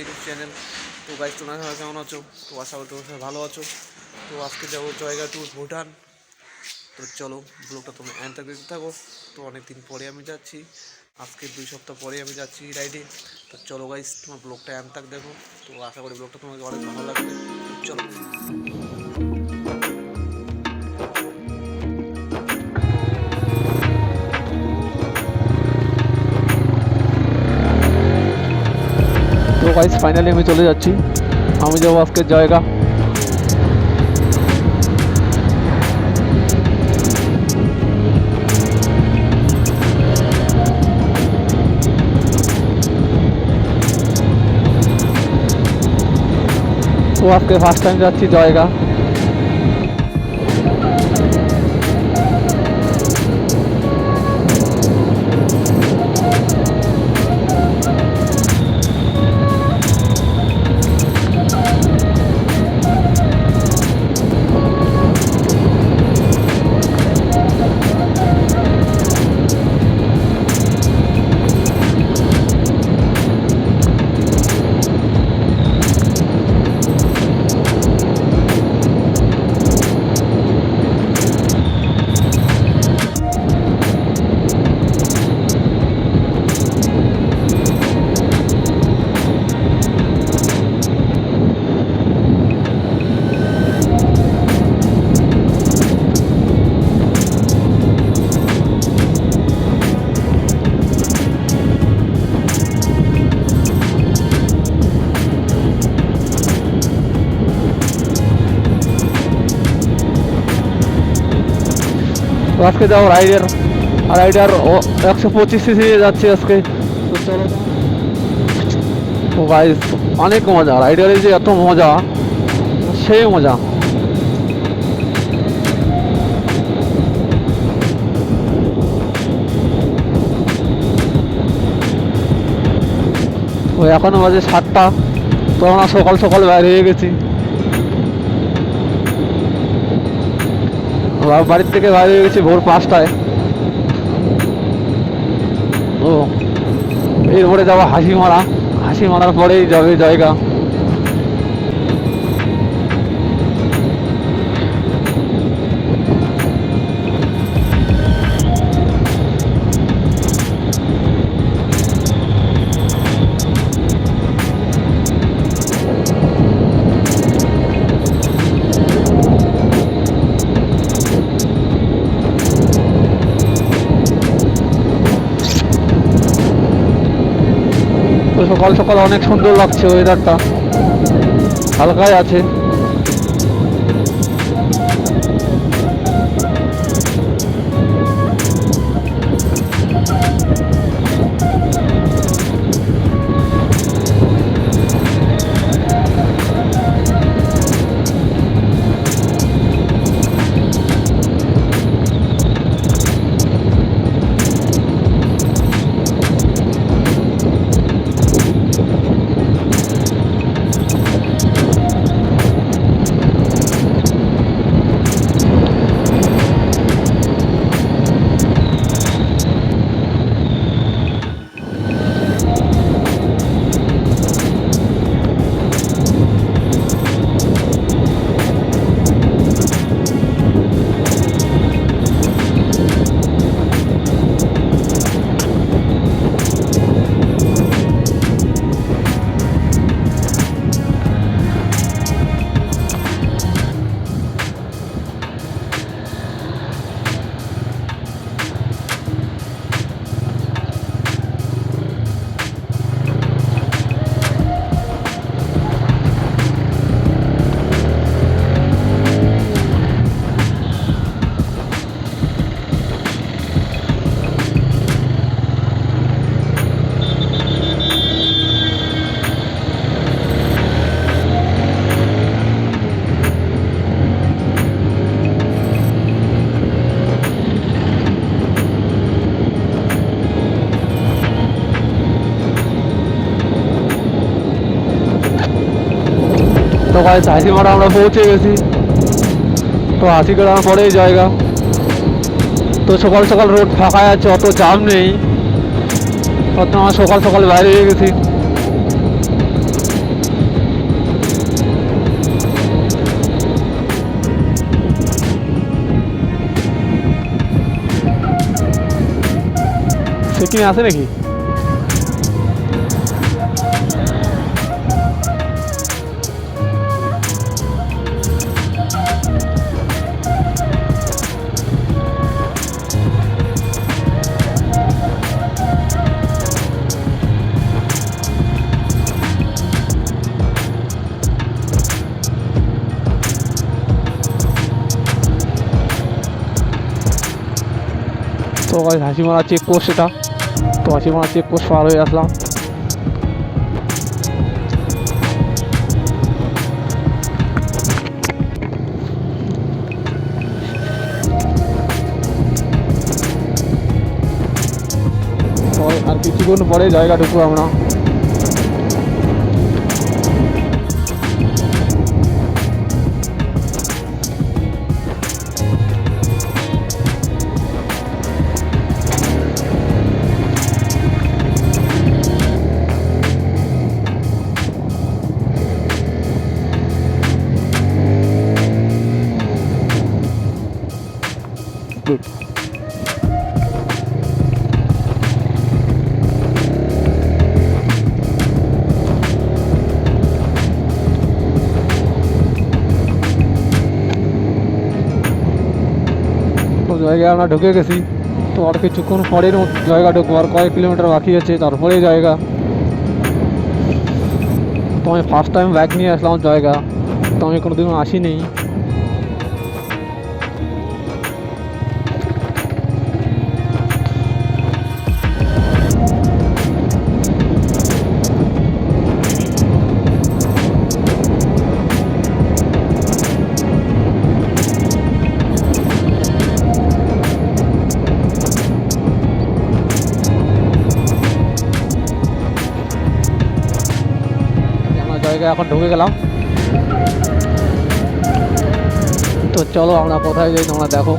YouTube channel. তো guys তোমরা সবাই কেমন আছো? তো আশা করি তোমরা সবাই ভালো আছো। তো আজকে যাবো জয়গা টু ভুটান। তো চলো ব্লগটা তোমরা এন্ড তক দেখতে থাকো। তো অনেক দিন পরে আমি যাচ্ছি, আজকে 2 সপ্তাহ পরে আমি যাচ্ছি রাইডে। তো চলো গাইজ তোমার ব্লগটা এন্ড তক দেখো। তো আশা করি ব্লগটা তোমাকে অনেক ভালো লাগবে। চলো। তো গাইস ফাইনালি আমি চলে যাচ্ছি। আমি যাবো আজকের জায়গা। তো আজকে ফার্স্ট টাইম যাচ্ছি জায়গা। তো আজকে যাও রাইডার 125 সিসি যাচ্ছে আজকে। তো চলো। তো গাইস অনেক মজা, রাইডারে যে এত মজা, সেই মজা। তো এখনো বাজে 7টা। তো আমরা সকাল সকাল বাইরে হয়ে গেছি। বাড়ির থেকে বাইরে হয়ে গেছি ভোর 5টায়। ও এরপরে যাবো হাসি মারার পরেই যাবে জায়গা। তো সকাল সকাল অনেক সুন্দর লাগছে, ওয়েদারটা হালকাই আছে। তো গাইস হাসিমারা আমরা পৌঁছে গেছি। তো হাসিমারা পরেই জায়গা। তো সকাল সকাল রোড ফাঁকা আছে, অত জাম নেই। অত আমরা সকাল সকাল বাইরে হয়ে গেছি। কিনে আসে নাকি? তো ভাই হাসিমারা চেকপোস্ট, এটা তো হাসিমারা চেকপোস্ট পার হয়ে আসলাম। তো আর কিছুক্ষণ পরে জায়গা ঢুকবো আমরা। Good. তো জায়গায় আমরা ঢুকে গেছি। তো আর কিছুক্ষণ পরে জায়গা ঢুকবো, আর কয়েক কিলোমিটার বাকি আছে তারপরে জায়গা। তো আমি ফার্স্ট টাইম বাইক নিয়ে আসলাম জায়গা, তো আমি কোনোদিনও আসিনি। জায়গায় এখন ঢুকে গেলাম। তো চলো আমরা কোথায় যাই তোমরা দেখো।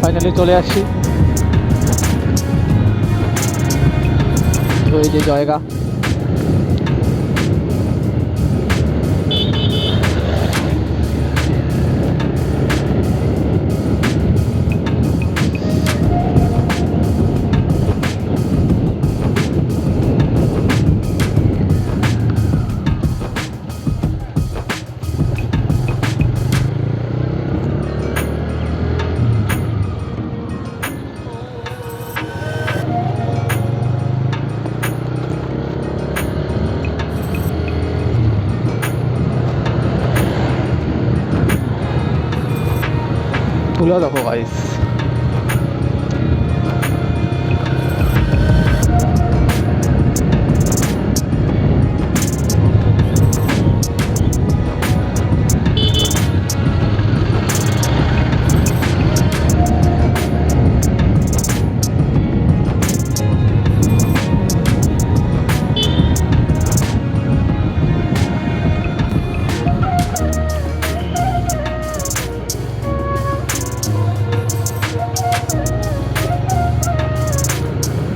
ফাইনালি চলে আসছি। তো এই যে জায়গা, তুলে দেখো গাইস।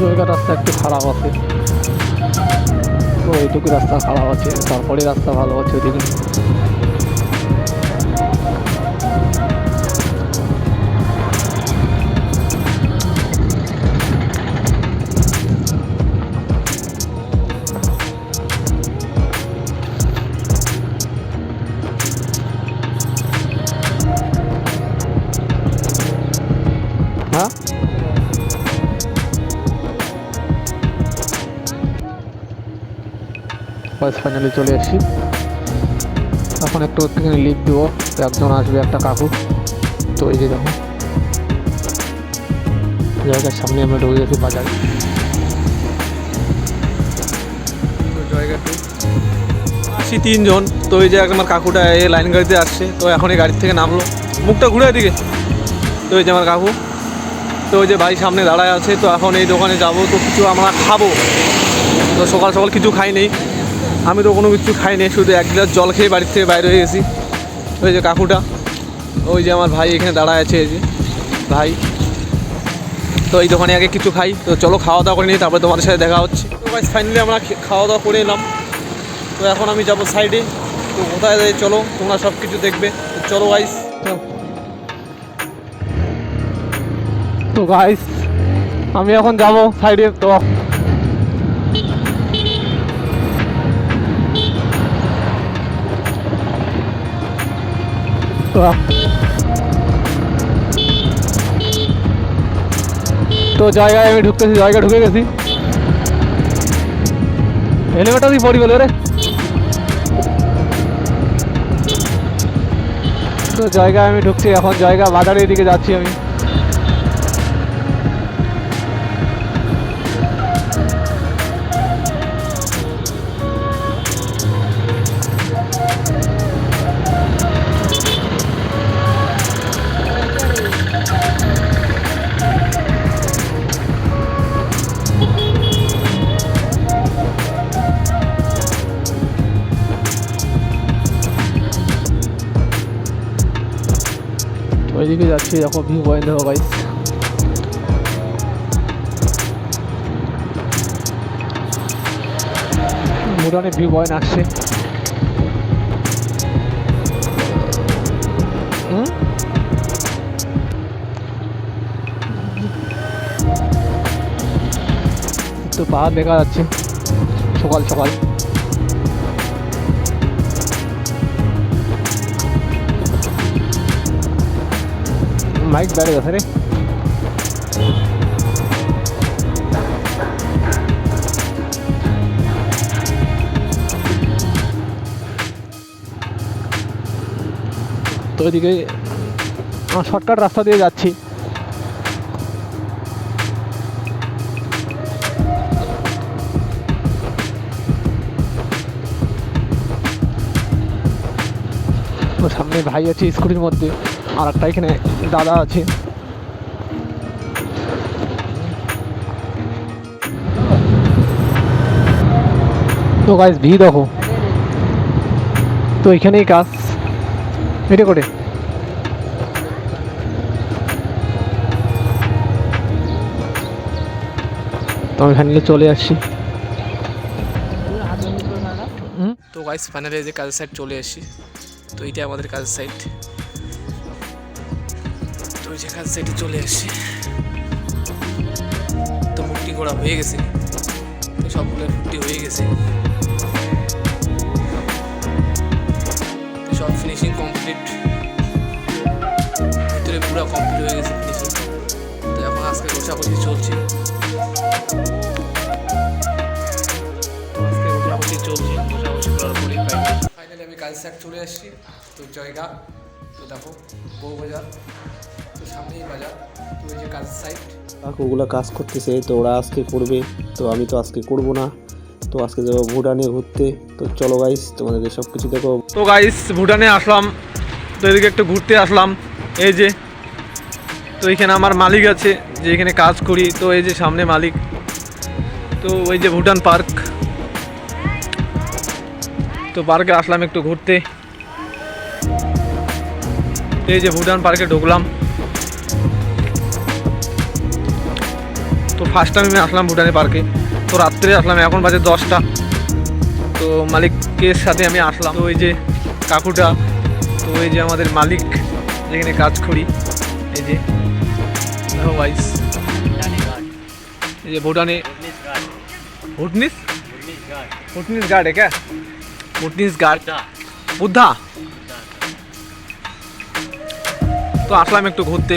জায়গা রাস্তা একটু খারাপ আছে, তো এইটুকু রাস্তা খারাপ আছে, তারপরে রাস্তা ভালো আছে ওইদিকে। হ্যাঁ বাস ফাইনালি চলে এসেছি। এখন একটু একটুখানি লিফট দেবো, তো একজন আসবে, একটা কাকু। তো এই যে দেখো জায়গার সামনে আমরা ঢুকে গেছি বাজারে। তো জায়গাটি আসি 3 জন। তো এই যে আমার কাকুটা এই লাইন গাড়িতে আসছে, তো এখন এই গাড়ির থেকে নামলো, মুখটা ঘুরে এদিকে। তো এই যে আমার কাকু, তো ওই যে ভাই সামনে দাঁড়ায় আছে। তো এখন এই দোকানে যাব, তো কিছু আমরা খাবো। তো সকাল সকাল কিছু খাই নেই, আমি তো কোনো কিছু খাই নেই, শুধু 1 গ্লাস জল খেয়ে বাড়ির থেকে বাইরে হয়ে গেছি। ওই যে কাকুটা, ওই যে আমার ভাই এখানে দাঁড়ায় আছে, এই যে ভাই। তো এই দোকানে আগে কিছু খাই, তো চলো খাওয়া দাওয়া করে নিই, তারপরে তোমাদের সাথে দেখা হচ্ছে। তো গাইস ফাইনালি আমরা খাওয়া দাওয়া করে এলাম। তো এখন আমি যাব সাইডে, তো কোথায় যাই চলো, তোমরা সব কিছু দেখবে। তো চলো গাইস। তো গাইস আমি এখন যাব সাইডে। তো তো জায়গায় আমি ঢুকতেছি, জায়গা ঢুকে গেছি। হেলমেটটা দিয়ে পড়ি বলে রে। তো জায়গায় আমি ঢুকছি, এখন জায়গা বাজারের দিকে যাচ্ছি আমি। ওইদিকে যাচ্ছি, দেখো ভিউ পয়েন্ট দেখো গাইস। মোটামুটি ভিউ পয়েন্ট আসছে। তো পাহাড় দেখা যাচ্ছে সকাল সকাল। মাইক বেড়ে গেছে রে। তো ওইদিকে শর্টকাট রাস্তা দিয়ে যাচ্ছি। সামনে ভাই আছে স্কুটির মধ্যে, আর একটা এখানে দাদা আছে। তো গাইস ভি দেখো, তো এখানেই কাজ এটা করে। তো আমি ফাইনালি চলে আসছি। তো গাইস ফাইনালি যে কাজের সাইড চলে আসছি। তো এইটা আমাদের কাজের সাইড। তো ওই যে কাজের সাইডে চলে আসছি। তো ফুটি করা হয়ে গেছে, তো সবগুলো ফুটি হয়ে গেছে, তো সব ফিনিশিং কমপ্লিট, ভিতরে পুরো কমপ্লিট হয়ে গেছে ফিনিশিং। তো এখন আজকে ঘষাঘষি চলছে, ঘষাঘষি করার পরেই ফাইনালি আমি কাজের সাইড চলে আসছি। তো জায়গা তো দেখো বউবাজার, তো সামনেই বাজার। তো ওই যে কাজের সাইড, কাকুগুলো কাজ করতেছে, তো ওরা আজকে করবে, তো আমি তো আজকে করব না। তো আজকে যাবো ভুটানে ঘুরতে। তো চলো গাইস তোমাদেরকে সব কিছু দেখো। তো গাইস ভুটানে আসলাম, তো এদিকে একটু ঘুরতে আসলাম। এই যে তো এখানে আমার মালিক আছে, যে এখানে কাজ করি। তো এই যে সামনে মালিক। তো ওই যে ভুটান পার্ক, তো পার্কে আসলাম একটু ঘুরতে। এই যে ভুটান পার্কে ঢুকলাম। তো ফার্স্ট টাইম আমি আসলাম ভুটানের পার্কে। তো রাত্রে আসলাম, এখন বাজে 10টা। তো মালিকের সাথে আমি আসলাম। তো ওই যে কাকুটা, তো ওই যে আমাদের মালিক যেখানে কাজ করি। এই যে দেখো গাইস, এই যে ভুটানে ভুটনিস ভুটনিস গার্ড है क्या? ভুটনিস গার্ড বুদ্ধা। তো আসলাম একটু ঘুরতে,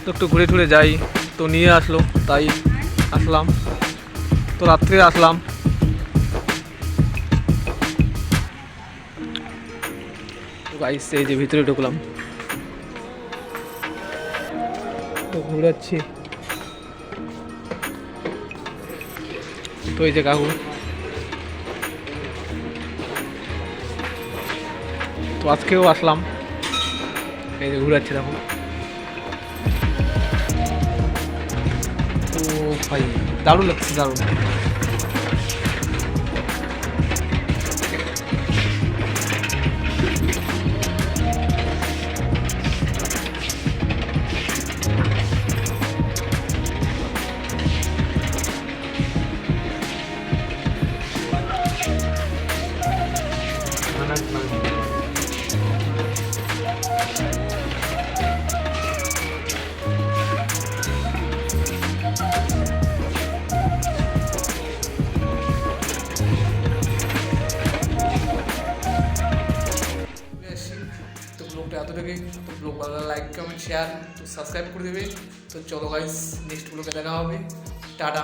তো একটু ঘুরে টুরে যাই। তো নিয়ে আসলো, তাই আসলাম। তো রাত্রে আসলাম। গাইস এই যে ভিতরে ঢুকলাম, তো ঘুরাচ্ছি। তো এই যে কাকু, তো আজকেও আসলাম, এই যে ঘুরাচ্ছি দেখো। তো ভাই দারুণ লাগছে, দারুণ। তো ব্লগটা এতটুকুই। তো ব্লগ ভালো লাইক কমেন্ট শেয়ার তো সাবস্ক্রাইব করে দেবে। তো চলো গাইস, নেক্সট ব্লগে দেখা হবে। টাটা।